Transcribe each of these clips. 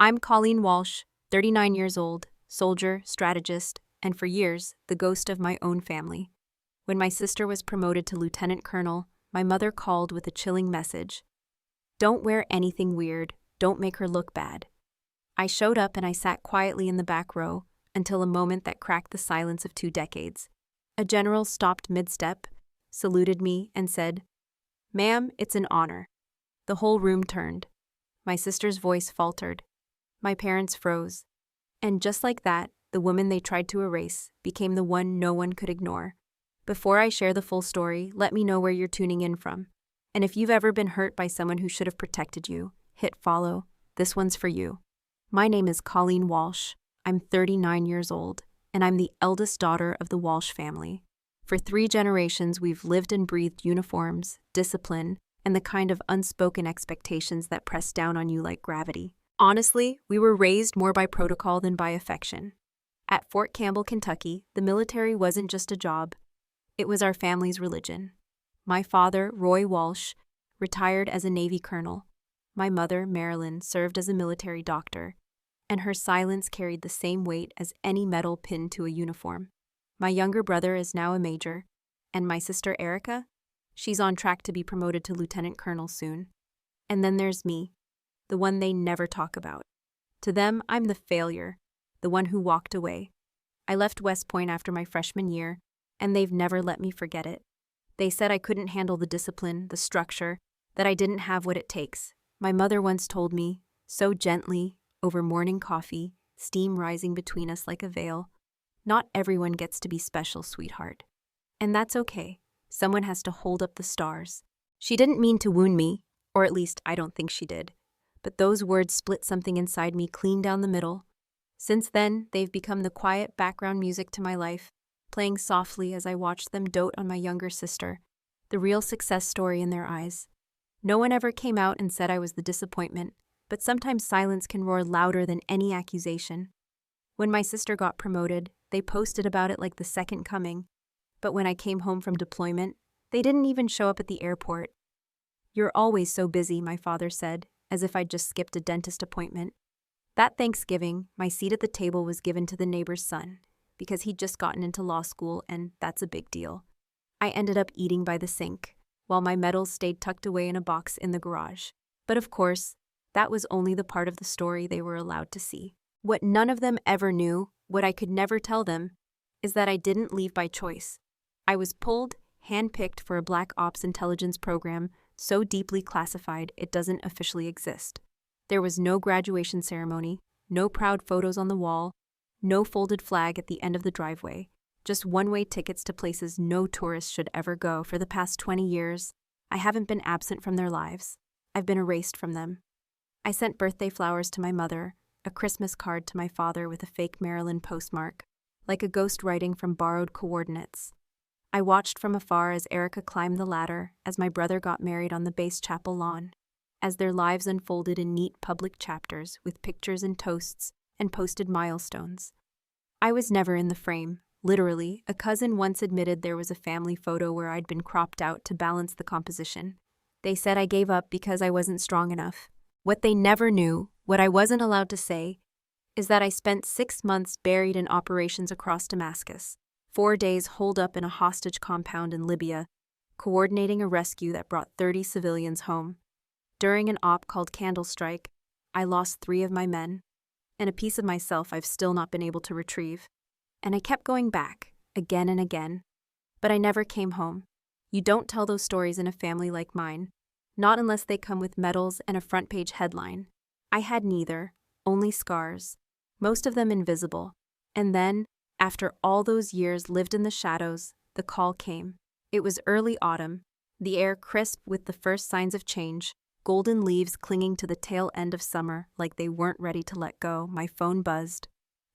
I'm Colleen Walsh, 39 years old, soldier, strategist, and for years, the ghost of my own family. When my sister was promoted to lieutenant colonel, my mother called with a chilling message. Don't wear anything weird, don't make her look bad. I showed up and I sat quietly in the back row until a moment that cracked the silence of 2 decades. A general stopped mid-step, saluted me, and said, "Ma'am, it's an honor." The whole room turned. My sister's voice faltered. My parents froze. And just like that, the woman they tried to erase became the one no one could ignore. Before I share the full story, let me know where you're tuning in from. And if you've ever been hurt by someone who should have protected you, hit follow. This one's for you. My name is Colleen Walsh. I'm 39 years old, and I'm the eldest daughter of the Walsh family. For 3 generations, we've lived and breathed uniforms, discipline, and the kind of unspoken expectations that press down on you like gravity. Honestly, we were raised more by protocol than by affection. At Fort Campbell, Kentucky, the military wasn't just a job. It was our family's religion. My father, Roy Walsh, retired as a Navy colonel. My mother, Marilyn, served as a military doctor, and her silence carried the same weight as any medal pinned to a uniform. My younger brother is now a major, and my sister Erica, she's on track to be promoted to lieutenant colonel soon. And then there's me, the one they never talk about. To them, I'm the failure, the one who walked away. I left West Point after my freshman year, and they've never let me forget it. They said I couldn't handle the discipline, the structure, that I didn't have what it takes. My mother once told me, so gently, over morning coffee, steam rising between us like a veil, "Not everyone gets to be special, sweetheart." And that's okay. Someone has to hold up the stars. She didn't mean to wound me, or at least I don't think she did. But those words split something inside me clean down the middle. Since then, they've become the quiet background music to my life, playing softly as I watched them dote on my younger sister, the real success story in their eyes. No one ever came out and said I was the disappointment, but sometimes silence can roar louder than any accusation. When my sister got promoted, they posted about it like the second coming, but when I came home from deployment, they didn't even show up at the airport. "You're always so busy," my father said, as if I'd just skipped a dentist appointment. That Thanksgiving, my seat at the table was given to the neighbor's son, because he'd just gotten into law school, and that's a big deal. I ended up eating by the sink, while my medals stayed tucked away in a box in the garage. But of course, that was only the part of the story they were allowed to see. What none of them ever knew, what I could never tell them, is that I didn't leave by choice. I was pulled, handpicked for a Black Ops intelligence program so deeply classified it doesn't officially exist. There was no graduation ceremony, no proud photos on the wall, no folded flag at the end of the driveway, just one-way tickets to places no tourist should ever go. For the past 20 years, I haven't been absent from their lives. I've been erased from them. I sent birthday flowers to my mother, a Christmas card to my father with a fake Maryland postmark, like a ghost writing from borrowed coordinates. I watched from afar as Erica climbed the ladder, as my brother got married on the base chapel lawn, as their lives unfolded in neat public chapters with pictures and toasts and posted milestones. I was never in the frame. Literally, a cousin once admitted there was a family photo where I'd been cropped out to balance the composition. They said I gave up because I wasn't strong enough. What they never knew, what I wasn't allowed to say, is that I spent 6 months buried in operations across Damascus, 4 days holed up in a hostage compound in Libya, coordinating a rescue that brought 30 civilians home. During an op called Candle Strike, I lost 3 of my men, and a piece of myself I've still not been able to retrieve. And I kept going back, again and again, but I never came home. You don't tell those stories in a family like mine, not unless they come with medals and a front-page headline. I had neither, only scars, most of them invisible. And then, after all those years lived in the shadows, the call came. It was early autumn, the air crisp with the first signs of change, golden leaves clinging to the tail end of summer like they weren't ready to let go. My phone buzzed.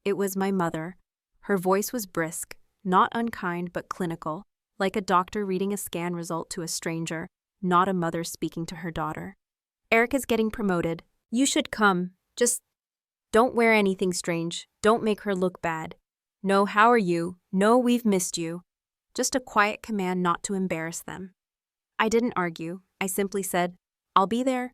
It was my mother. Her voice was brisk, not unkind but clinical, like a doctor reading a scan result to a stranger, not a mother speaking to her daughter. "Erica's getting promoted. You should come. Just don't wear anything strange. Don't make her look bad. No, how are you? No, we've missed you." Just a quiet command not to embarrass them. I didn't argue. I simply said, "I'll be there."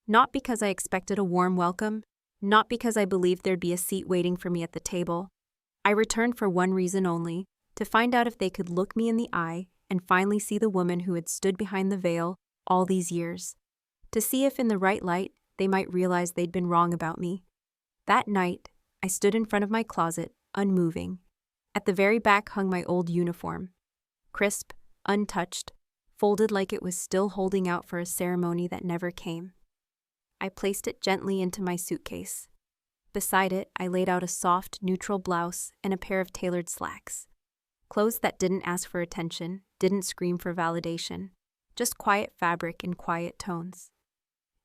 Not because I expected a warm welcome, not because I believed there'd be a seat waiting for me at the table. I returned for one reason only, to find out if they could look me in the eye and finally see the woman who had stood behind the veil all these years. To see if in the right light they might realize they'd been wrong about me. That night, I stood in front of my closet, unmoving. At the very back hung my old uniform. Crisp, untouched, folded like it was still holding out for a ceremony that never came. I placed it gently into my suitcase. Beside it, I laid out a soft, neutral blouse and a pair of tailored slacks. Clothes that didn't ask for attention, didn't scream for validation, just quiet fabric and quiet tones.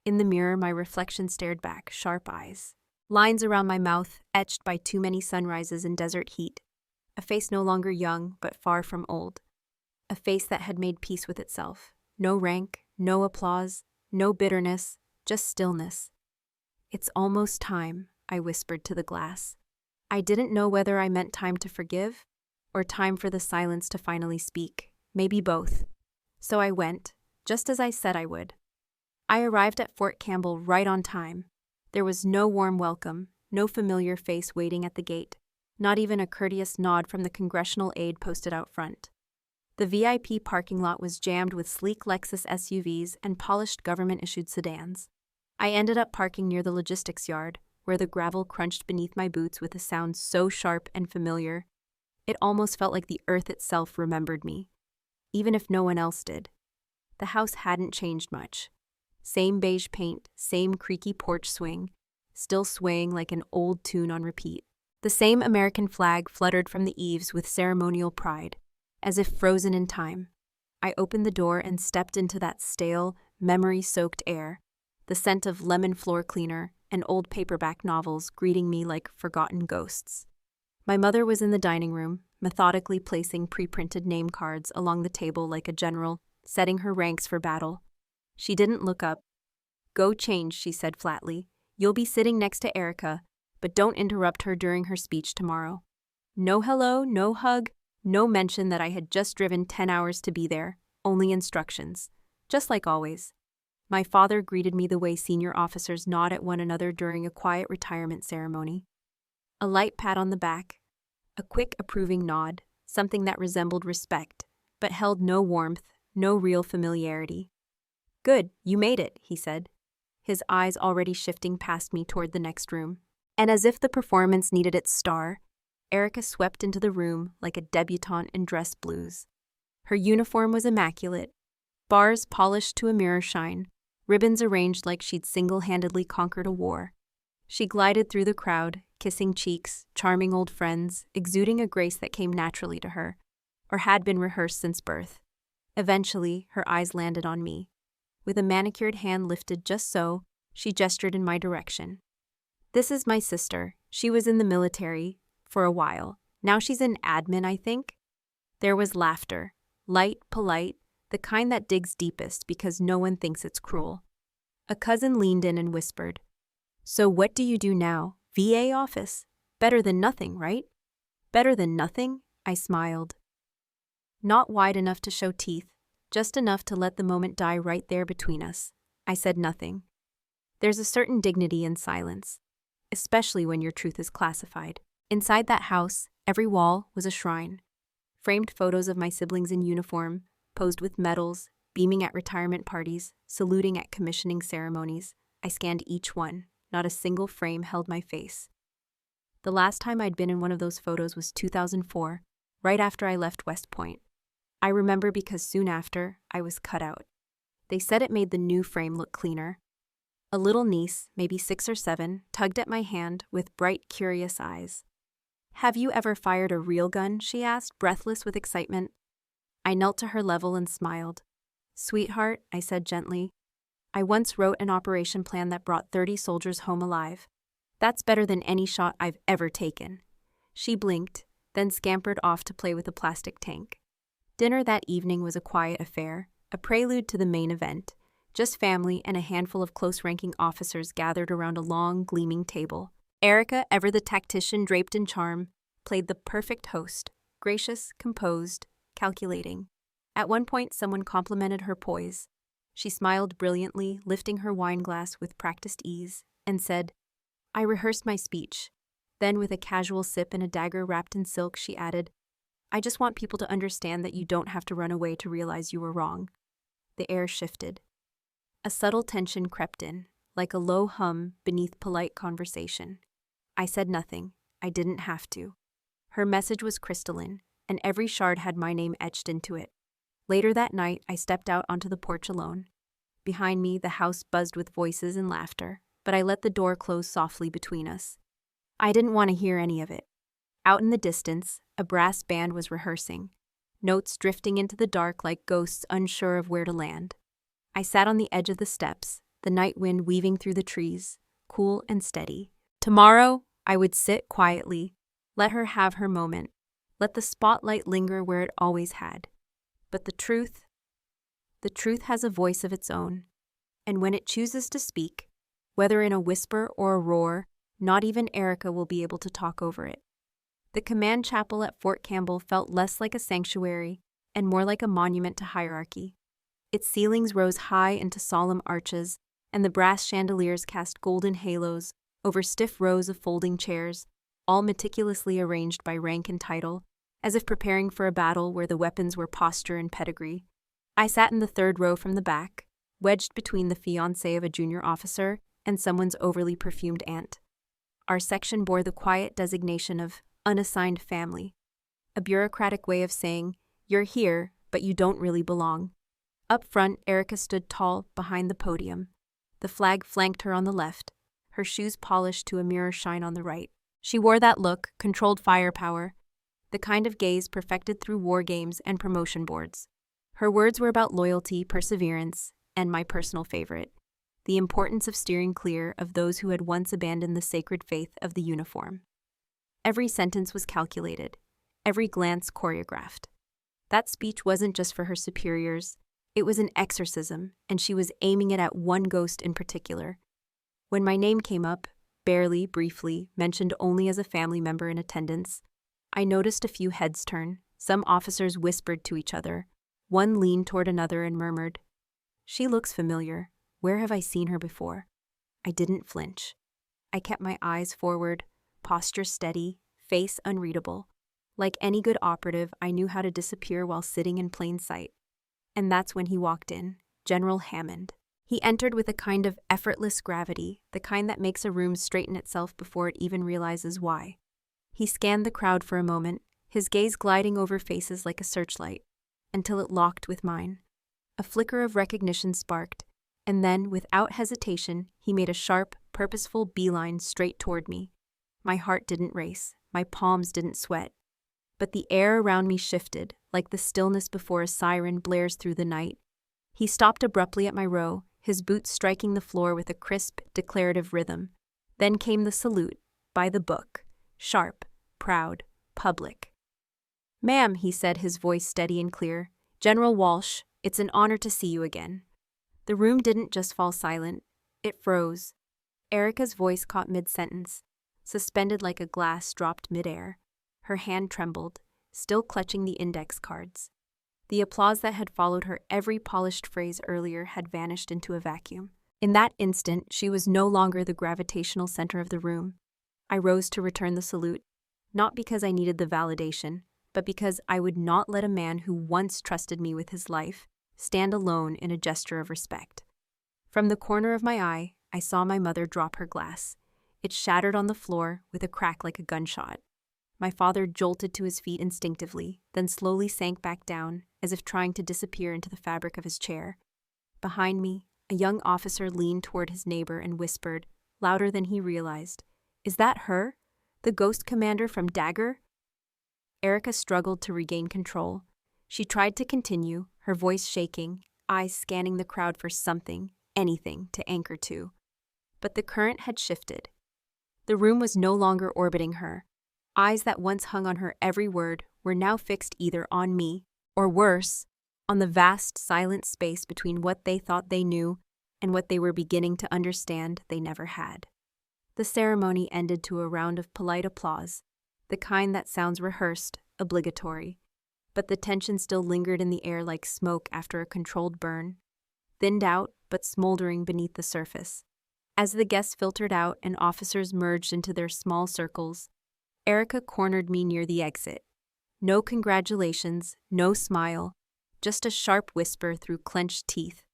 In the mirror, my reflection stared back, sharp eyes. Lines around my mouth, etched by too many sunrises and desert heat. A face no longer young, but far from old. A face that had made peace with itself. No rank, no applause, no bitterness, just stillness. "It's almost time," I whispered to the glass. I didn't know whether I meant time to forgive, or time for the silence to finally speak. Maybe both. So I went, just as I said I would. I arrived at Fort Campbell right on time. There was no warm welcome, no familiar face waiting at the gate, not even a courteous nod from the congressional aide posted out front. The VIP parking lot was jammed with sleek Lexus SUVs and polished government-issued sedans. I ended up parking near the logistics yard, where the gravel crunched beneath my boots with a sound so sharp and familiar, it almost felt like the earth itself remembered me, even if no one else did. The house hadn't changed much. Same beige paint, same creaky porch swing, still swaying like an old tune on repeat. The same American flag fluttered from the eaves with ceremonial pride, as if frozen in time. I opened the door and stepped into that stale, memory-soaked air, the scent of lemon floor cleaner and old paperback novels greeting me like forgotten ghosts. My mother was in the dining room, methodically placing pre-printed name cards along the table like a general, setting her ranks for battle. She didn't look up. "Go change," she said flatly. "You'll be sitting next to Erica, but don't interrupt her during her speech tomorrow." No hello, no hug, no mention that I had just driven 10 hours to be there, only instructions. Just like always. My father greeted me the way senior officers nod at one another during a quiet retirement ceremony. A light pat on the back, a quick approving nod, something that resembled respect, but held no warmth, no real familiarity. "Good, you made it," he said, his eyes already shifting past me toward the next room. And as if the performance needed its star, Erica swept into the room like a debutante in dress blues. Her uniform was immaculate, bars polished to a mirror shine, ribbons arranged like she'd single-handedly conquered a war. She glided through the crowd, kissing cheeks, charming old friends, exuding a grace that came naturally to her, or had been rehearsed since birth. Eventually, her eyes landed on me. With a manicured hand lifted just so, she gestured in my direction. "This is my sister. She was in the military, for a while. Now she's an admin, I think." There was laughter, light, polite, the kind that digs deepest because no one thinks it's cruel. A cousin leaned in and whispered, "So what do you do now? VA office? Better than nothing, right?" "Better than nothing?" I smiled. Not wide enough to show teeth, just enough to let the moment die right there between us. I said nothing. There's a certain dignity in silence, especially when your truth is classified. Inside that house, every wall was a shrine. Framed photos of my siblings in uniform, posed with medals, beaming at retirement parties, saluting at commissioning ceremonies. I scanned each one. Not a single frame held my face. The last time I'd been in one of those photos was 2004, right after I left West Point. I remember because soon after, I was cut out. They said it made the new frame look cleaner. A little niece, maybe 6 or 7, tugged at my hand with bright, curious eyes. "Have you ever fired a real gun?" she asked, breathless with excitement. I knelt to her level and smiled. "Sweetheart," I said gently, "I once wrote an operation plan that brought 30 soldiers home alive. That's better than any shot I've ever taken." She blinked, then scampered off to play with a plastic tank. Dinner that evening was a quiet affair, a prelude to the main event. Just family and a handful of close-ranking officers gathered around a long, gleaming table. Erica, ever the tactician draped in charm, played the perfect host, gracious, composed, calculating. At one point, someone complimented her poise. She smiled brilliantly, lifting her wine glass with practiced ease, and said, I rehearsed my speech. Then, with a casual sip and a dagger wrapped in silk, she added, I just want people to understand that you don't have to run away to realize you were wrong. The air shifted. A subtle tension crept in, like a low hum beneath polite conversation. I said nothing. I didn't have to. Her message was crystalline, and every shard had my name etched into it. Later that night, I stepped out onto the porch alone. Behind me, the house buzzed with voices and laughter, but I let the door close softly between us. I didn't want to hear any of it. Out in the distance, a brass band was rehearsing, notes drifting into the dark like ghosts unsure of where to land. I sat on the edge of the steps, the night wind weaving through the trees, cool and steady. Tomorrow, I would sit quietly, let her have her moment, let the spotlight linger where it always had. But the truth has a voice of its own, and when it chooses to speak, whether in a whisper or a roar, not even Erica will be able to talk over it. The command chapel at Fort Campbell felt less like a sanctuary and more like a monument to hierarchy. Its ceilings rose high into solemn arches, and the brass chandeliers cast golden halos over stiff rows of folding chairs, all meticulously arranged by rank and title, as if preparing for a battle where the weapons were posture and pedigree. I sat in the third row from the back, wedged between the fiancé of a junior officer and someone's overly perfumed aunt. Our section bore the quiet designation of unassigned family, a bureaucratic way of saying, you're here, but you don't really belong. Up front, Erica stood tall behind the podium. The flag flanked her on the left, her shoes polished to a mirror shine on the right. She wore that look, controlled firepower, the kind of gaze perfected through war games and promotion boards. Her words were about loyalty, perseverance, and my personal favorite, the importance of steering clear of those who had once abandoned the sacred faith of the uniform. Every sentence was calculated, every glance choreographed. That speech wasn't just for her superiors, it was an exorcism, and she was aiming it at one ghost in particular. When my name came up, barely, briefly, mentioned only as a family member in attendance, I noticed a few heads turn. Some officers whispered to each other. One leaned toward another and murmured, "She looks familiar. Where have I seen her before?" I didn't flinch. I kept my eyes forward, posture steady, face unreadable. Like any good operative, I knew how to disappear while sitting in plain sight. And that's when he walked in, General Hammond. He entered with a kind of effortless gravity, the kind that makes a room straighten itself before it even realizes why. He scanned the crowd for a moment, his gaze gliding over faces like a searchlight, until it locked with mine. A flicker of recognition sparked, and then, without hesitation, he made a sharp, purposeful beeline straight toward me. My heart didn't race, my palms didn't sweat. But the air around me shifted, like the stillness before a siren blares through the night. He stopped abruptly at my row, his boots striking the floor with a crisp, declarative rhythm. Then came the salute, by the book, sharp, proud, public. "Ma'am," he said, his voice steady and clear, "General Walsh, it's an honor to see you again." The room didn't just fall silent, it froze. Erica's voice caught mid-sentence, suspended like a glass dropped mid-air. Her hand trembled, still clutching the index cards. The applause that had followed her every polished phrase earlier had vanished into a vacuum. In that instant, she was no longer the gravitational center of the room. I rose to return the salute, not because I needed the validation, but because I would not let a man who once trusted me with his life stand alone in a gesture of respect. From the corner of my eye, I saw my mother drop her glass. It shattered on the floor with a crack like a gunshot. My father jolted to his feet instinctively, then slowly sank back down, as if trying to disappear into the fabric of his chair. Behind me, a young officer leaned toward his neighbor and whispered, louder than he realized, "Is that her? The ghost commander from Dagger?" Erica struggled to regain control. She tried to continue, her voice shaking, eyes scanning the crowd for something, anything, to anchor to. But the current had shifted. The room was no longer orbiting her. Eyes that once hung on her every word were now fixed either on me, or worse, on the vast, silent space between what they thought they knew and what they were beginning to understand they never had. The ceremony ended to a round of polite applause, the kind that sounds rehearsed, obligatory. But the tension still lingered in the air like smoke after a controlled burn, thinned out but smoldering beneath the surface. As the guests filtered out and officers merged into their small circles, Erica cornered me near the exit. No congratulations, no smile, just a sharp whisper through clenched teeth.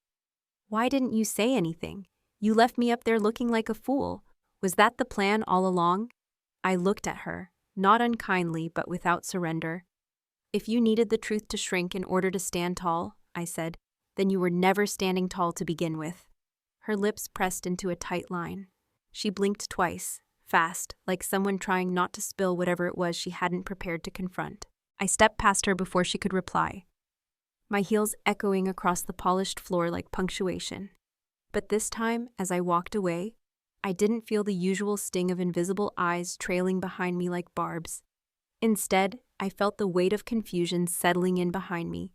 "Why didn't you say anything? You left me up there looking like a fool. Was that the plan all along?" I looked at her, not unkindly but without surrender. "If you needed the truth to shrink in order to stand tall," I said, "then you were never standing tall to begin with." Her lips pressed into a tight line. She blinked twice, fast, like someone trying not to spill whatever it was she hadn't prepared to confront. I stepped past her before she could reply, my heels echoing across the polished floor like punctuation. But this time, as I walked away, I didn't feel the usual sting of invisible eyes trailing behind me like barbs. Instead, I felt the weight of confusion settling in behind me,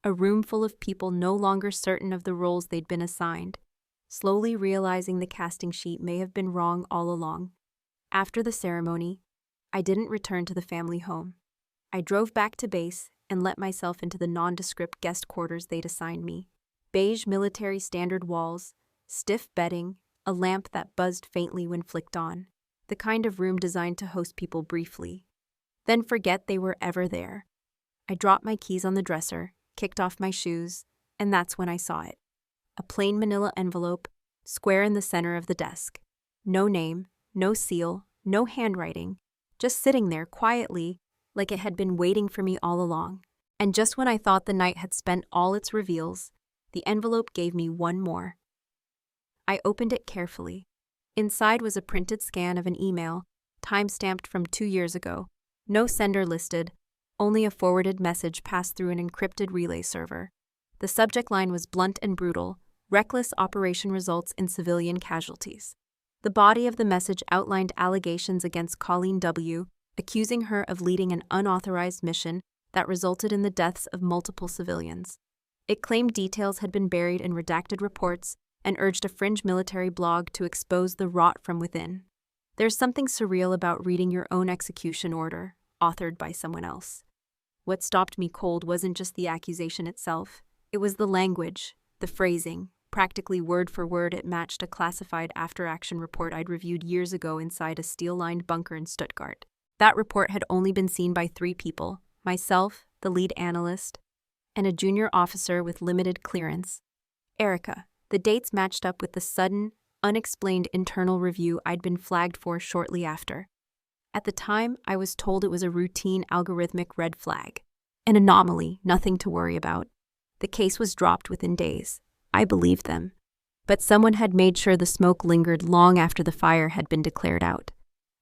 a room full of people no longer certain of the roles they'd been assigned, slowly realizing the casting sheet may have been wrong all along. After the ceremony, I didn't return to the family home. I drove back to base and let myself into the nondescript guest quarters they'd assigned me. Beige military standard walls, stiff bedding, a lamp that buzzed faintly when flicked on. The kind of room designed to host people briefly, then forget they were ever there. I dropped my keys on the dresser, kicked off my shoes, and that's when I saw it. A plain manila envelope, square in the center of the desk. No name, no seal, no handwriting, just sitting there quietly, like it had been waiting for me all along. And just when I thought the night had spent all its reveals, the envelope gave me one more. I opened it carefully. Inside was a printed scan of an email, time-stamped from 2 years ago. No sender listed, only a forwarded message passed through an encrypted relay server. The subject line was blunt and brutal: reckless operation results in civilian casualties. The body of the message outlined allegations against Colleen W., accusing her of leading an unauthorized mission that resulted in the deaths of multiple civilians. It claimed details had been buried in redacted reports and urged a fringe military blog to expose the rot from within. There's something surreal about reading your own execution order, authored by someone else. What stopped me cold wasn't just the accusation itself. It was the language, the phrasing. Practically word for word, it matched a classified after-action report I'd reviewed years ago inside a steel-lined bunker in Stuttgart. That report had only been seen by 3 people: myself, the lead analyst, and a junior officer with limited clearance. Erica. The dates matched up with the sudden, unexplained internal review I'd been flagged for shortly after. At the time, I was told it was a routine algorithmic red flag. An anomaly, nothing to worry about. The case was dropped within days. I believed them. But someone had made sure the smoke lingered long after the fire had been declared out.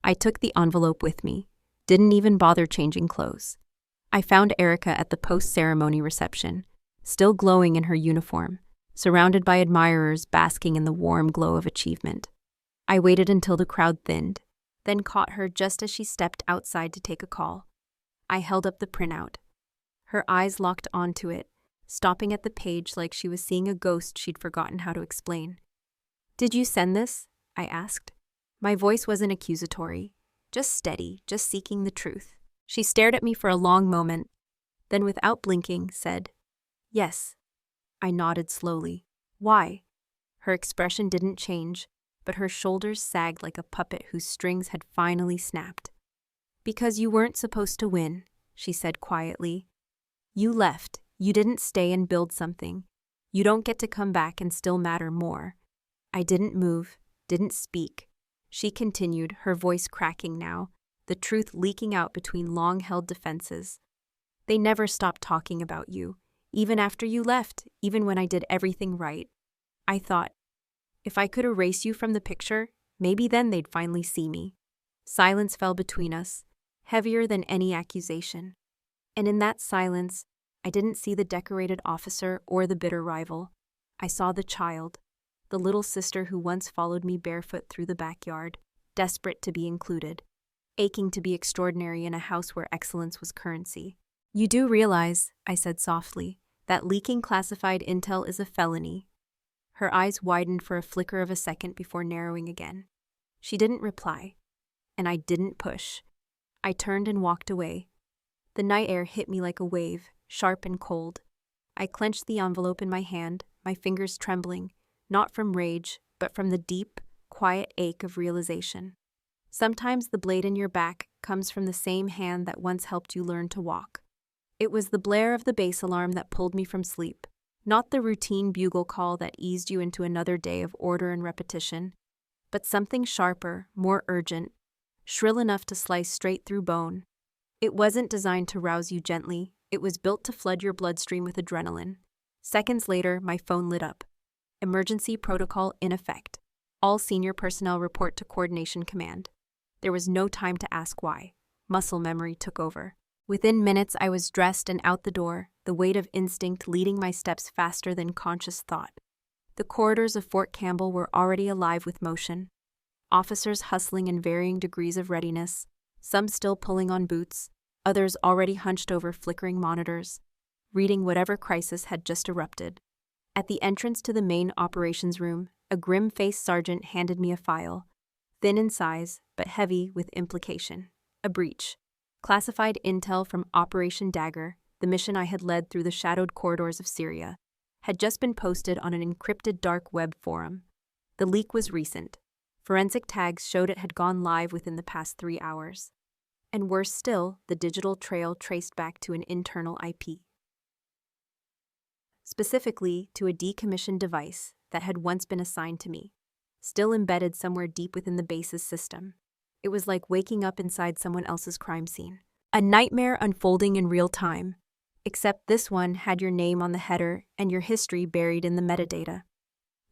I took the envelope with me, didn't even bother changing clothes. I found Erica at the post-ceremony reception, still glowing in her uniform, surrounded by admirers basking in the warm glow of achievement. I waited until the crowd thinned, then caught her just as she stepped outside to take a call. I held up the printout. Her eyes locked onto it, stopping at the page like she was seeing a ghost she'd forgotten how to explain. "Did you send this?" I asked. My voice wasn't accusatory, just steady, just seeking the truth. She stared at me for a long moment, then without blinking said, "Yes." I nodded slowly. "Why?" Her expression didn't change, but her shoulders sagged like a puppet whose strings had finally snapped. "Because you weren't supposed to win," she said quietly. "You left. You didn't stay and build something. You don't get to come back and still matter more." I didn't move, didn't speak. She continued, her voice cracking now, the truth leaking out between long-held defenses. "They never stopped talking about you, even after you left, even when I did everything right. I thought, if I could erase you from the picture, maybe then they'd finally see me." Silence fell between us, heavier than any accusation. And in that silence, I didn't see the decorated officer or the bitter rival. I saw the child, the little sister who once followed me barefoot through the backyard, desperate to be included, aching to be extraordinary in a house where excellence was currency. "You do realize," I said softly, "that leaking classified intel is a felony." Her eyes widened for a flicker of a second before narrowing again. She didn't reply, and I didn't push. I turned and walked away. The night air hit me like a wave, sharp and cold. I clenched the envelope in my hand, my fingers trembling, not from rage, but from the deep, quiet ache of realization. Sometimes the blade in your back comes from the same hand that once helped you learn to walk. It was the blare of the base alarm that pulled me from sleep, not the routine bugle call that eased you into another day of order and repetition, but something sharper, more urgent, shrill enough to slice straight through bone. It wasn't designed to rouse you gently, it was built to flood your bloodstream with adrenaline. Seconds later, my phone lit up. Emergency protocol in effect. All senior personnel report to Coordination Command. There was no time to ask why. Muscle memory took over. Within minutes, I was dressed and out the door, the weight of instinct leading my steps faster than conscious thought. The corridors of Fort Campbell were already alive with motion. Officers hustling in varying degrees of readiness, some still pulling on boots, others already hunched over flickering monitors, reading whatever crisis had just erupted. At the entrance to the main operations room, a grim-faced sergeant handed me a file, thin in size but heavy with implication. A breach. Classified intel from Operation Dagger, the mission I had led through the shadowed corridors of Syria, had just been posted on an encrypted dark web forum. The leak was recent. Forensic tags showed it had gone live within the past 3 hours. And worse still, the digital trail traced back to an internal IP. Specifically to a decommissioned device that had once been assigned to me, still embedded somewhere deep within the base's system. It was like waking up inside someone else's crime scene. A nightmare unfolding in real time, except this one had your name on the header and your history buried in the metadata.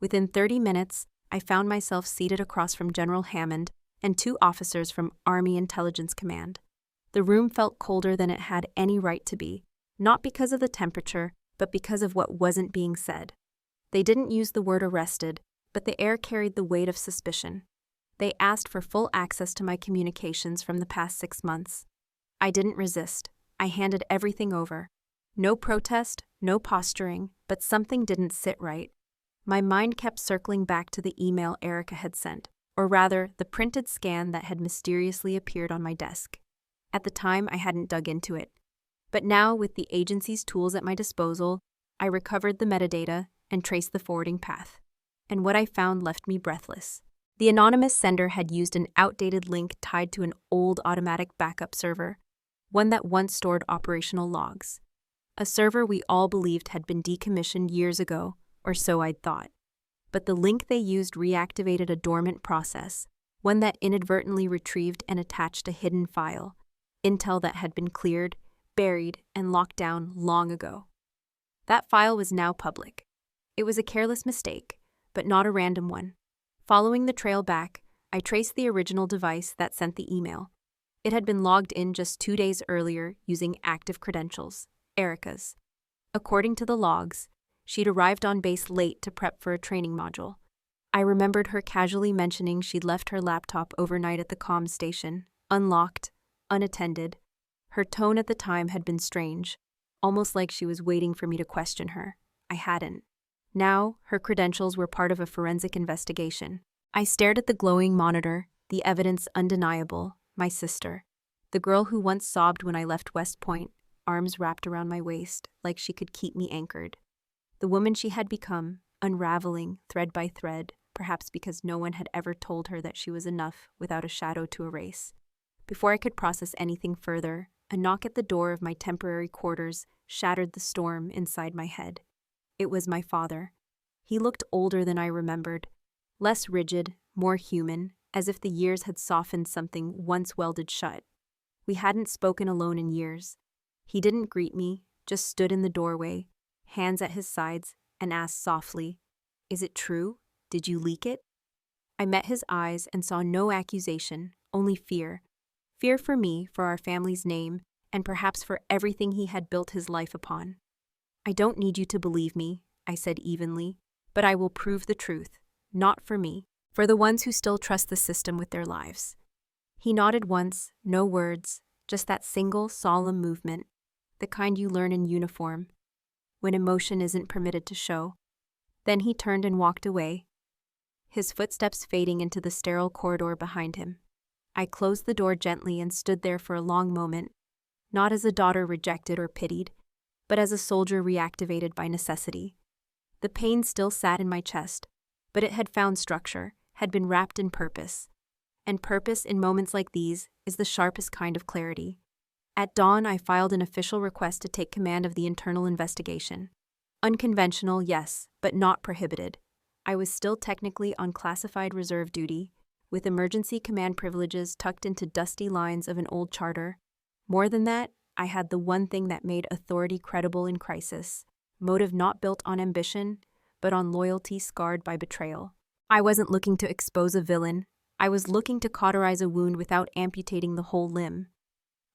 Within 30 minutes, I found myself seated across from General Hammond and 2 officers from Army Intelligence Command. The room felt colder than it had any right to be, not because of the temperature, but because of what wasn't being said. They didn't use the word arrested, but the air carried the weight of suspicion. They asked for full access to my communications from the past 6 months. I didn't resist. I handed everything over. No protest, no posturing, but something didn't sit right. My mind kept circling back to the email Erica had sent, or rather, the printed scan that had mysteriously appeared on my desk. At the time, I hadn't dug into it. But now, with the agency's tools at my disposal, I recovered the metadata and traced the forwarding path. And what I found left me breathless. The anonymous sender had used an outdated link tied to an old automatic backup server, one that once stored operational logs. A server we all believed had been decommissioned years ago, or so I'd thought. But the link they used reactivated a dormant process, one that inadvertently retrieved and attached a hidden file, intel that had been cleared, buried, and locked down long ago. That file was now public. It was a careless mistake, but not a random one. Following the trail back, I traced the original device that sent the email. It had been logged in just 2 days earlier using active credentials, Erica's. According to the logs, she'd arrived on base late to prep for a training module. I remembered her casually mentioning she'd left her laptop overnight at the comms station, unlocked, unattended. Her tone at the time had been strange, almost like she was waiting for me to question her. I hadn't. Now, her credentials were part of a forensic investigation. I stared at the glowing monitor, the evidence undeniable, my sister. The girl who once sobbed when I left West Point, arms wrapped around my waist, like she could keep me anchored. The woman she had become, unraveling thread by thread, perhaps because no one had ever told her that she was enough without a shadow to erase. Before I could process anything further, a knock at the door of my temporary quarters shattered the storm inside my head. It was my father. He looked older than I remembered, less rigid, more human, as if the years had softened something once welded shut. We hadn't spoken alone in years. He didn't greet me, just stood in the doorway, hands at his sides, and asked softly, "Is it true? Did you leak it?" I met his eyes and saw no accusation, only fear. Fear for me, for our family's name, and perhaps for everything he had built his life upon. "I don't need you to believe me," I said evenly, "but I will prove the truth. Not for me, for the ones who still trust the system with their lives." He nodded once, no words, just that single, solemn movement, the kind you learn in uniform, when emotion isn't permitted to show. Then he turned and walked away, his footsteps fading into the sterile corridor behind him. I closed the door gently and stood there for a long moment, not as a daughter rejected or pitied, but as a soldier reactivated by necessity. The pain still sat in my chest, but it had found structure, had been wrapped in purpose. And purpose in moments like these is the sharpest kind of clarity. At dawn, I filed an official request to take command of the internal investigation. Unconventional, yes, but not prohibited. I was still technically on classified reserve duty, with emergency command privileges tucked into dusty lines of an old charter. More than that, I had the one thing that made authority credible in crisis: motive not built on ambition, but on loyalty scarred by betrayal. I wasn't looking to expose a villain. I was looking to cauterize a wound without amputating the whole limb.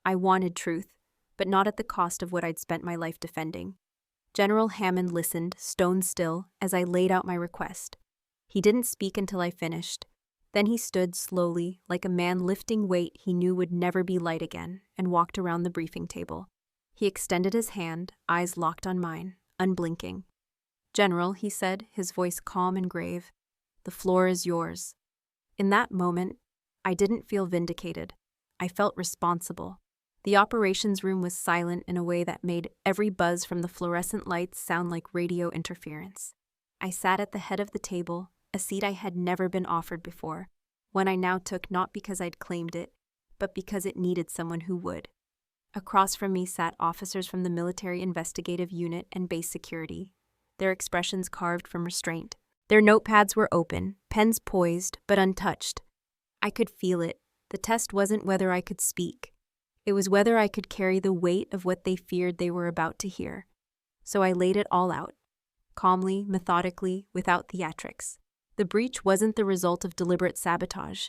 I wanted truth, but not at the cost of what I'd spent my life defending. General Hammond listened, stone still, as I laid out my request. He didn't speak until I finished. Then he stood slowly, like a man lifting weight he knew would never be light again, and walked around the briefing table. He extended his hand, eyes locked on mine, unblinking. "General," he said, his voice calm and grave, "the floor is yours." In that moment, I didn't feel vindicated. I felt responsible. The operations room was silent in a way that made every buzz from the fluorescent lights sound like radio interference. I sat at the head of the table, a seat I had never been offered before, one I now took not because I'd claimed it, but because it needed someone who would. Across from me sat officers from the Military Investigative Unit and Base Security, their expressions carved from restraint. Their notepads were open, pens poised, but untouched. I could feel it. The test wasn't whether I could speak. It was whether I could carry the weight of what they feared they were about to hear. So I laid it all out, calmly, methodically, without theatrics. The breach wasn't the result of deliberate sabotage.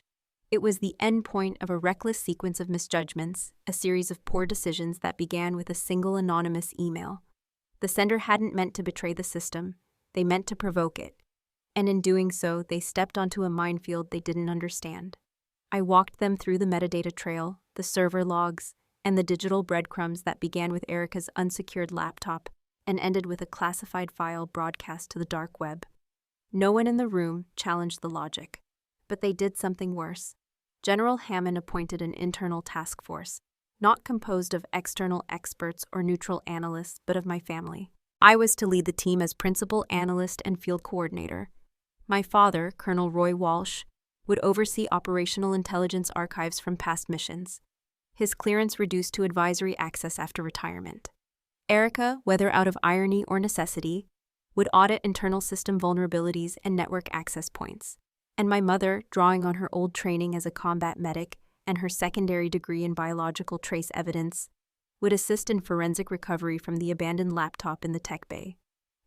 It was the end point of a reckless sequence of misjudgments, a series of poor decisions that began with a single anonymous email. The sender hadn't meant to betray the system. They meant to provoke it. And in doing so, they stepped onto a minefield they didn't understand. I walked them through the metadata trail, the server logs, and the digital breadcrumbs that began with Erica's unsecured laptop and ended with a classified file broadcast to the dark web. No one in the room challenged the logic, but they did something worse. General Hammond appointed an internal task force, not composed of external experts or neutral analysts, but of my family. I was to lead the team as principal analyst and field coordinator. My father, Colonel Roy Walsh, would oversee operational intelligence archives from past missions, his clearance reduced to advisory access after retirement. Erica, whether out of irony or necessity, would audit internal system vulnerabilities and network access points. And my mother, drawing on her old training as a combat medic and her secondary degree in biological trace evidence, would assist in forensic recovery from the abandoned laptop in the tech bay.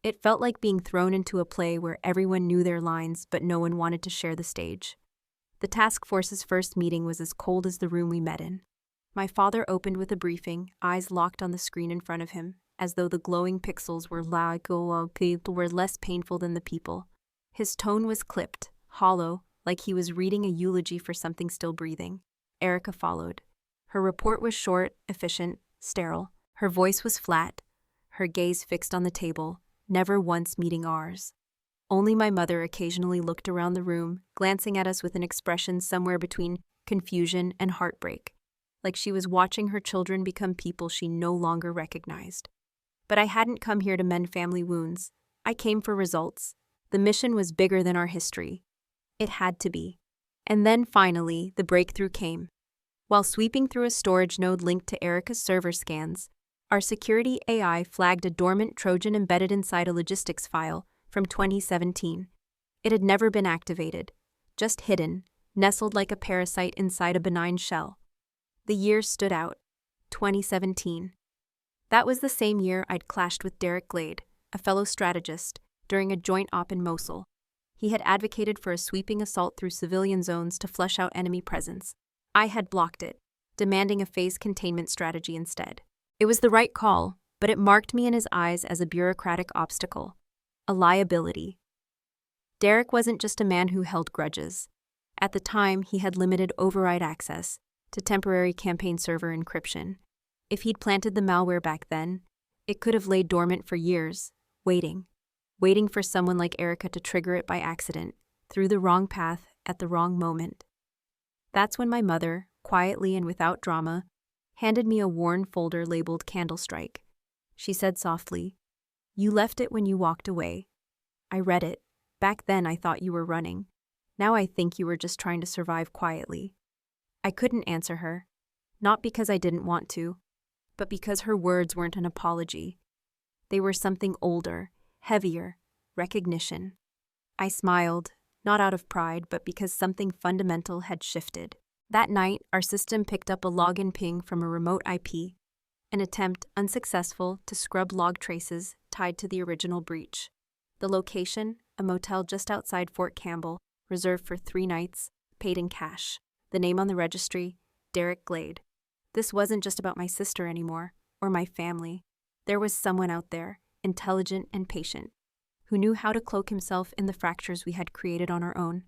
It felt like being thrown into a play where everyone knew their lines but no one wanted to share the stage. The task force's first meeting was as cold as the room we met in. My father opened with a briefing, eyes locked on the screen in front of him, as though the glowing pixels were less painful than the people. His tone was clipped, hollow, like he was reading a eulogy for something still breathing. Erica followed. Her report was short, efficient, sterile. Her voice was flat, her gaze fixed on the table, never once meeting ours. Only my mother occasionally looked around the room, glancing at us with an expression somewhere between confusion and heartbreak, like she was watching her children become people she no longer recognized. But I hadn't come here to mend family wounds. I came for results. The mission was bigger than our history. It had to be. And then finally, the breakthrough came. While sweeping through a storage node linked to Erica's server scans, our security AI flagged a dormant Trojan embedded inside a logistics file from 2017. It had never been activated, just hidden, nestled like a parasite inside a benign shell. The year stood out, 2017. That was the same year I'd clashed with Derek Glade, a fellow strategist, during a joint op in Mosul. He had advocated for a sweeping assault through civilian zones to flush out enemy presence. I had blocked it, demanding a phase containment strategy instead. It was the right call, but it marked me in his eyes as a bureaucratic obstacle, a liability. Derek wasn't just a man who held grudges. At the time, he had limited override access to temporary campaign server encryption. If he'd planted the malware back then, it could have laid dormant for years, waiting for someone like Erica to trigger it by accident, through the wrong path at the wrong moment. That's when my mother, quietly and without drama, handed me a worn folder labeled Candle Strike. She said softly, "You left it when you walked away." I read it. Back then I thought you were running. Now I think you were just trying to survive quietly." I couldn't answer her, not because I didn't want to, but because her words weren't an apology. They were something older, heavier, recognition. I smiled, not out of pride, but because something fundamental had shifted. That night, our system picked up a login ping from a remote IP, an attempt, unsuccessful, to scrub log traces tied to the original breach. The location, a motel just outside Fort Campbell, reserved for 3 nights, paid in cash. The name on the registry, Derek Glade. This wasn't just about my sister anymore, or my family. There was someone out there, intelligent and patient, who knew how to cloak himself in the fractures we had created on our own.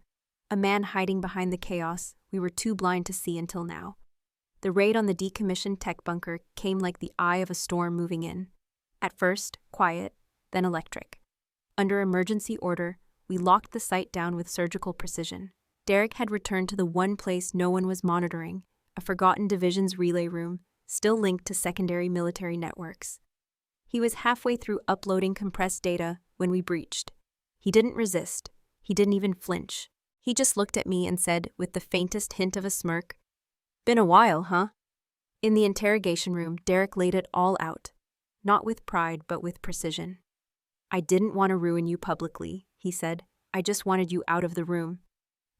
A man hiding behind the chaos we were too blind to see until now. The raid on the decommissioned tech bunker came like the eye of a storm moving in. At first, quiet, then electric. Under emergency order, we locked the site down with surgical precision. Derek had returned to the one place no one was monitoring, a forgotten division's relay room, still linked to secondary military networks. He was halfway through uploading compressed data when we breached. He didn't resist. He didn't even flinch. He just looked at me and said, with the faintest hint of a smirk, "Been a while, huh?" In the interrogation room, Derek laid it all out, not with pride but with precision. "I didn't want to ruin you publicly," he said. "I just wanted you out of the room.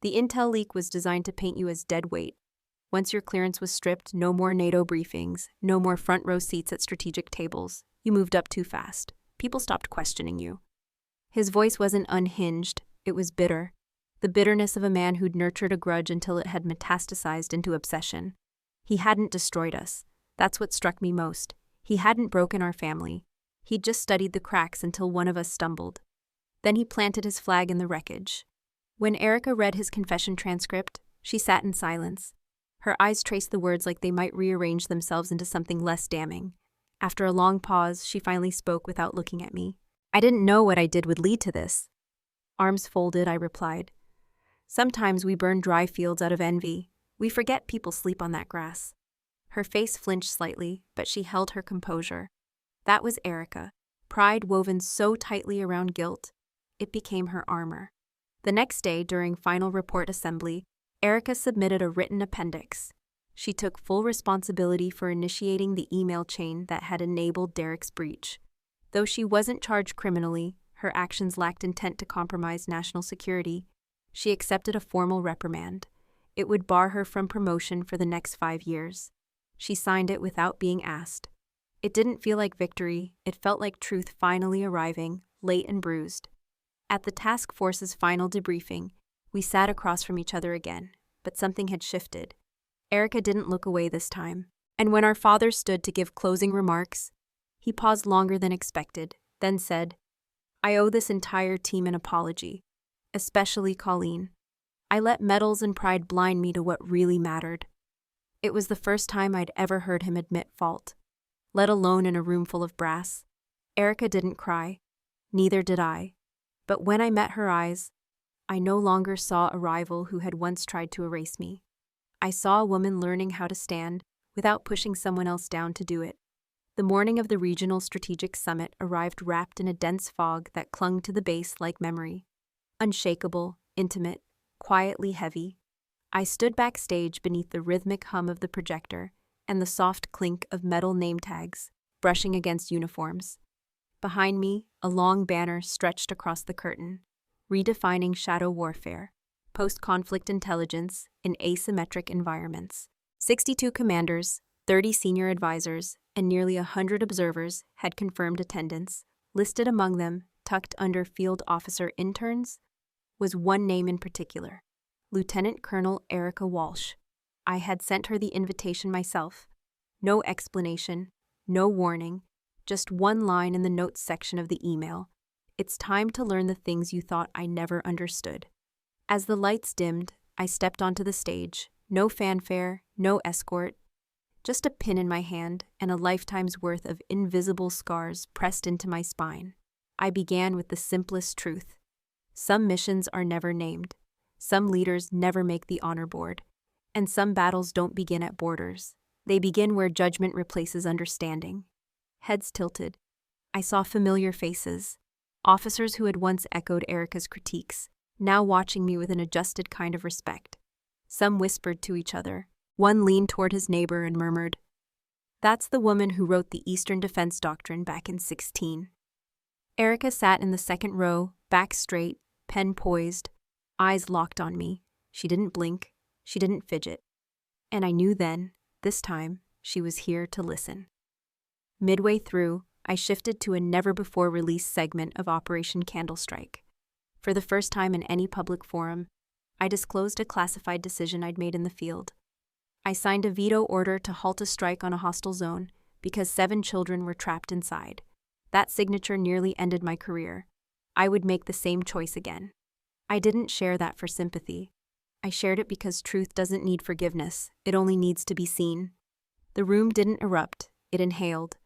The intel leak was designed to paint you as dead weight. Once your clearance was stripped, no more NATO briefings, no more front row seats at strategic tables. You moved up too fast. People stopped questioning you." His voice wasn't unhinged, it was bitter. The bitterness of a man who'd nurtured a grudge until it had metastasized into obsession. He hadn't destroyed us. That's what struck me most. He hadn't broken our family. He'd just studied the cracks until one of us stumbled. Then he planted his flag in the wreckage. When Erica read his confession transcript, she sat in silence. Her eyes traced the words like they might rearrange themselves into something less damning. After a long pause, she finally spoke without looking at me. "I didn't know what I did would lead to this." Arms folded, I replied. "Sometimes we burn dry fields out of envy. We forget people sleep on that grass." Her face flinched slightly, but she held her composure. That was Erica, pride woven so tightly around guilt, it became her armor. The next day, during final report assembly, Erica submitted a written appendix. She took full responsibility for initiating the email chain that had enabled Derek's breach. Though she wasn't charged criminally, her actions lacked intent to compromise national security. She accepted a formal reprimand. It would bar her from promotion for the next 5 years. She signed it without being asked. It didn't feel like victory, it felt like truth finally arriving, late and bruised. At the task force's final debriefing, we sat across from each other again, but something had shifted. Erica didn't look away this time, and when our father stood to give closing remarks, he paused longer than expected, then said, "I owe this entire team an apology, especially Colleen. I let medals and pride blind me to what really mattered." It was the first time I'd ever heard him admit fault, let alone in a room full of brass. Erica didn't cry, neither did I. But when I met her eyes, I no longer saw a rival who had once tried to erase me. I saw a woman learning how to stand without pushing someone else down to do it. The morning of the Regional Strategic Summit arrived wrapped in a dense fog that clung to the base like memory. Unshakable, intimate, quietly heavy. I stood backstage beneath the rhythmic hum of the projector and the soft clink of metal name tags brushing against uniforms. Behind me, a long banner stretched across the curtain, redefining shadow warfare, post-conflict intelligence in asymmetric environments. 62 commanders, 30 senior advisors, and nearly 100 observers had confirmed attendance. Listed among them, tucked under field officer interns, was one name in particular, Lieutenant Colonel Erica Walsh. I had sent her the invitation myself. No explanation, no warning, just one line in the notes section of the email. "It's time to learn the things you thought I never understood." As the lights dimmed, I stepped onto the stage. No fanfare, no escort, just a pin in my hand and a lifetime's worth of invisible scars pressed into my spine. I began with the simplest truth. Some missions are never named. Some leaders never make the honor board. And some battles don't begin at borders. They begin where judgment replaces understanding. Heads tilted. I saw familiar faces. Officers who had once echoed Erica's critiques. now watching me with an adjusted kind of respect. Some whispered to each other. One leaned toward his neighbor and murmured, "That's the woman who wrote the Eastern Defense Doctrine back in 16." Erica sat in the second row, back straight, pen poised, eyes locked on me. She didn't blink, she didn't fidget. And I knew then, this time, she was here to listen. Midway through, I shifted to a never-before-released segment of Operation Candlestrike. For the first time in any public forum, I disclosed a classified decision I'd made in the field. I signed a veto order to halt a strike on a hostile zone because 7 children were trapped inside. That signature nearly ended my career. I would make the same choice again. I didn't share that for sympathy. I shared it because truth doesn't need forgiveness, it only needs to be seen. The room didn't erupt, it inhaled.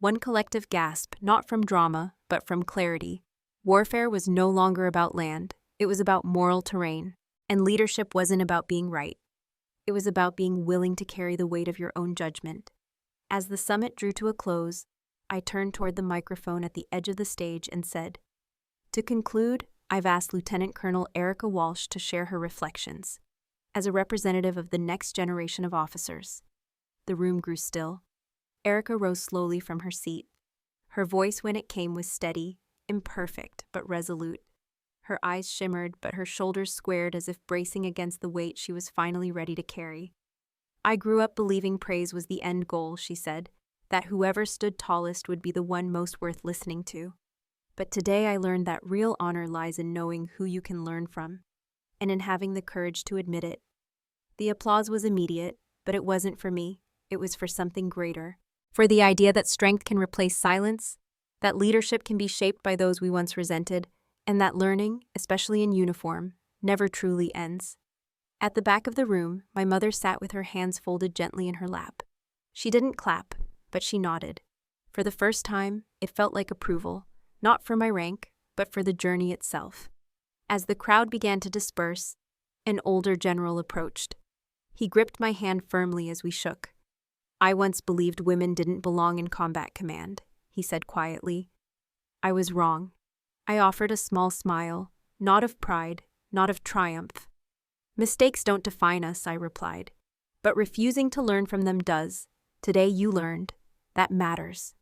One collective gasp, not from drama, but from clarity. Warfare was no longer about land, it was about moral terrain. And leadership wasn't about being right. It was about being willing to carry the weight of your own judgment. As the summit drew to a close, I turned toward the microphone at the edge of the stage and said, "To conclude, I've asked Lieutenant Colonel Erica Walsh to share her reflections. As a representative of the next generation of officers." The room grew still. Erica rose slowly from her seat. Her voice when it came was steady, imperfect, but resolute. Her eyes shimmered, but her shoulders squared as if bracing against the weight she was finally ready to carry. "I grew up believing praise was the end goal," she said, "that whoever stood tallest would be the one most worth listening to. But today I learned that real honor lies in knowing who you can learn from, and in having the courage to admit it." The applause was immediate, but it wasn't for me. It was for something greater. For the idea that strength can replace silence, that leadership can be shaped by those we once resented, and that learning, especially in uniform, never truly ends. At the back of the room, my mother sat with her hands folded gently in her lap. She didn't clap, but she nodded. For the first time, it felt like approval, not for my rank, but for the journey itself. As the crowd began to disperse, an older general approached. He gripped my hand firmly as we shook. "I once believed women didn't belong in combat command," he said quietly. I was wrong. I offered a small smile, not of pride, not of triumph. "Mistakes don't define us," I replied. "But refusing to learn from them does. Today you learned. That matters."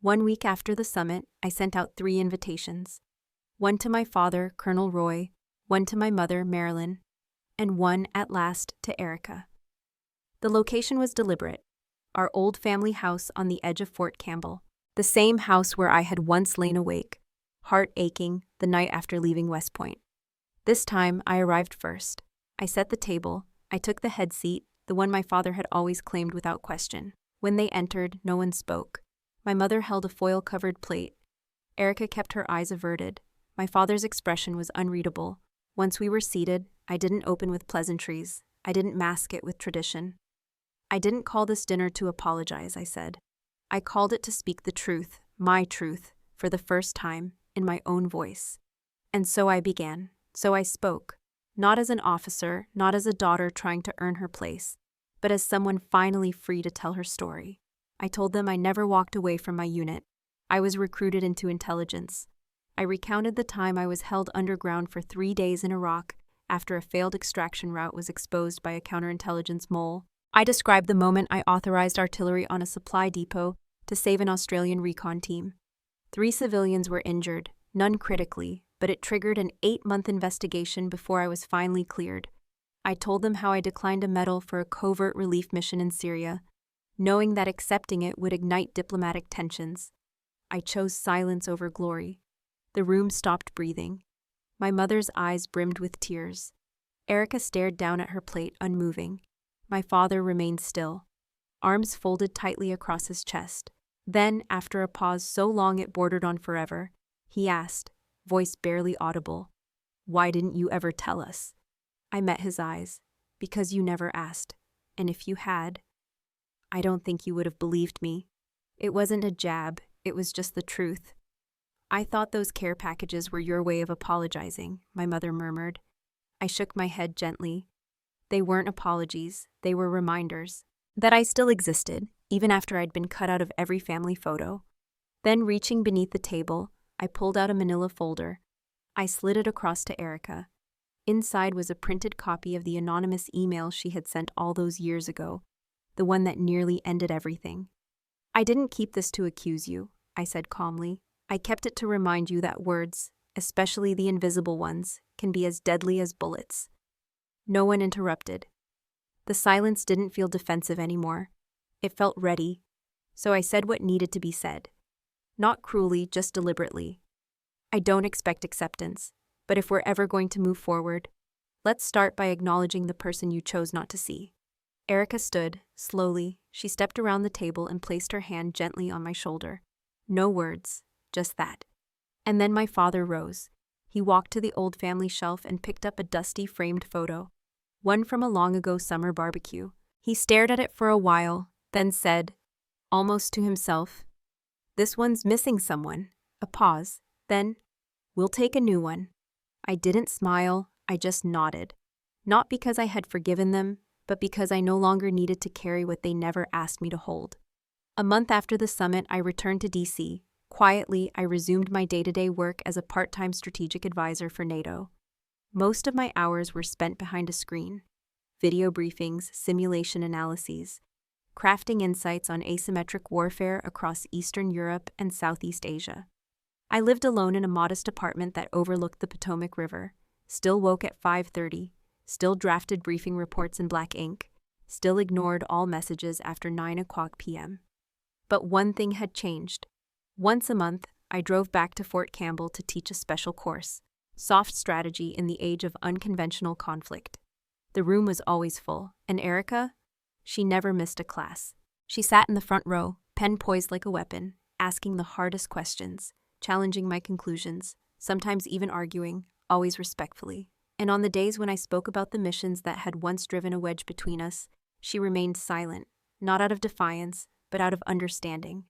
1 week after the summit, I sent out 3 invitations. One to my father, Colonel Roy, one to my mother, Marilyn, and one, at last, to Erica. The location was deliberate. Our old family house on the edge of Fort Campbell. The same house where I had once lain awake, heart aching, the night after leaving West Point. This time, I arrived first. I set the table. I took the head seat, the one my father had always claimed without question. When they entered, no one spoke. My mother held a foil-covered plate. Erica kept her eyes averted. My father's expression was unreadable. Once we were seated, I didn't open with pleasantries. I didn't mask it with tradition. "I didn't call this dinner to apologize," I said. "I called it to speak the truth, my truth, for the first time, in my own voice." And so I began. So I spoke. Not as an officer, not as a daughter trying to earn her place, but as someone finally free to tell her story. I told them I never walked away from my unit. I was recruited into intelligence. I recounted the time I was held underground for 3 days in Iraq after a failed extraction route was exposed by a counterintelligence mole. I described the moment I authorized artillery on a supply depot to save an Australian recon team. 3 civilians were injured, none critically, but it triggered an 8-month investigation before I was finally cleared. I told them how I declined a medal for a covert relief mission in Syria, knowing that accepting it would ignite diplomatic tensions. I chose silence over glory. The room stopped breathing. My mother's eyes brimmed with tears. Erica stared down at her plate, unmoving. My father remained still, arms folded tightly across his chest. Then, after a pause so long it bordered on forever, he asked, voice barely audible, "Why didn't you ever tell us?" I met his eyes. "Because you never asked. And if you had, I don't think you would have believed me." It wasn't a jab, it was just the truth. "I thought those care packages were your way of apologizing," my mother murmured. I shook my head gently. They weren't apologies, they were reminders that I still existed, even after I'd been cut out of every family photo. Then, reaching beneath the table, I pulled out a manila folder. I slid it across to Erica. Inside was a printed copy of the anonymous email she had sent all those years ago, the one that nearly ended everything. I didn't keep this to accuse you, I said calmly. I kept it to remind you that words, especially the invisible ones, can be as deadly as bullets. No one interrupted. The silence didn't feel defensive anymore. It felt ready, so I said what needed to be said. Not cruelly, just deliberately. I don't expect acceptance, but if we're ever going to move forward, let's start by acknowledging the person you chose not to see. Erica stood, slowly. She stepped around the table and placed her hand gently on my shoulder. No words, just that. And then my father rose. He walked to the old family shelf and picked up a dusty framed photo, one from a long-ago summer barbecue. He stared at it for a while, then said, almost to himself, "This one's missing someone." A pause. Then, "We'll take a new one." I didn't smile, I just nodded. Not because I had forgiven them, but because I no longer needed to carry what they never asked me to hold. A month after the summit, I returned to DC. Quietly, I resumed my day-to-day work as a part-time strategic advisor for NATO. Most of my hours were spent behind a screen. Video briefings, simulation analyses, crafting insights on asymmetric warfare across Eastern Europe and Southeast Asia. I lived alone in a modest apartment that overlooked the Potomac River, still woke at 5:30, still drafted briefing reports in black ink, still ignored all messages after 9 p.m. But one thing had changed. Once a month, I drove back to Fort Campbell to teach a special course, Soft Strategy in the Age of Unconventional Conflict. The room was always full, and Erica? She never missed a class. She sat in the front row, pen poised like a weapon, asking the hardest questions, challenging my conclusions, sometimes even arguing, always respectfully. And on the days when I spoke about the missions that had once driven a wedge between us, she remained silent, not out of defiance, but out of understanding.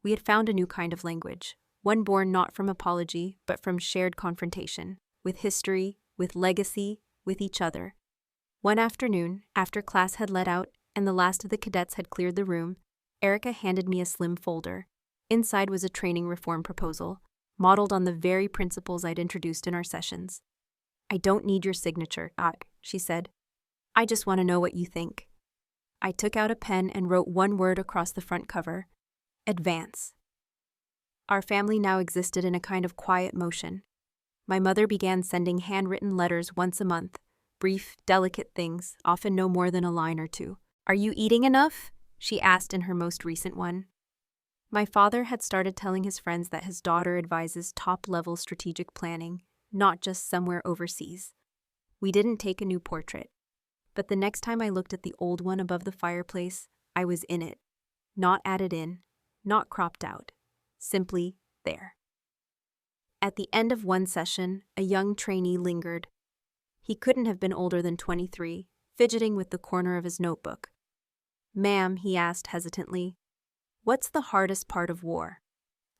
We had found a new kind of language, one born not from apology, but from shared confrontation, with history, with legacy, with each other. One afternoon, after class had let out and the last of the cadets had cleared the room, Erica handed me a slim folder. Inside was a training reform proposal, modeled on the very principles I'd introduced in our sessions. "I don't need your signature, she said. "I just want to know what you think." I took out a pen and wrote one word across the front cover: advance. Our family now existed in a kind of quiet motion. My mother began sending handwritten letters once a month, brief, delicate things, often no more than a line or two. "Are you eating enough?" she asked in her most recent one. My father had started telling his friends that his daughter advises top-level strategic planning, not just somewhere overseas. We didn't take a new portrait, but the next time I looked at the old one above the fireplace, I was in it, not added in, not cropped out, simply there. At the end of one session, a young trainee lingered. He couldn't have been older than 23, fidgeting with the corner of his notebook. "Ma'am," he asked hesitantly, "what's the hardest part of war?"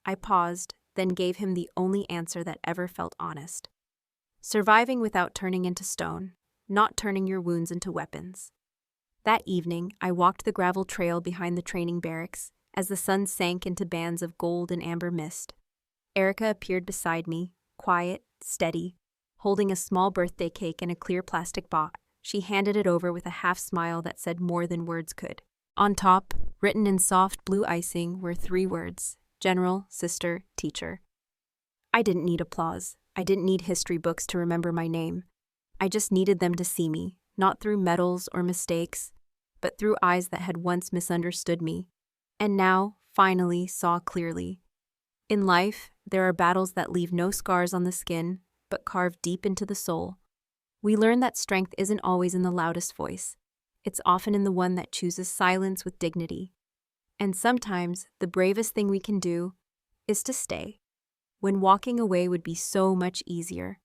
I paused, then gave him the only answer that ever felt honest. "Surviving without turning into stone, not turning your wounds into weapons." That evening, I walked the gravel trail behind the training barracks as the sun sank into bands of gold and amber mist. Erica appeared beside me, quiet, steady, holding a small birthday cake in a clear plastic box. She handed it over with a half-smile that said more than words could. On top, written in soft blue icing, were 3 words: General, Sister, Teacher. I didn't need applause. I didn't need history books to remember my name. I just needed them to see me, not through medals or mistakes, but through eyes that had once misunderstood me, and now, finally, saw clearly. In life, there are battles that leave no scars on the skin, but carve deep into the soul. We learn that strength isn't always in the loudest voice. It's often in the one that chooses silence with dignity. And sometimes, the bravest thing we can do is to stay, when walking away would be so much easier.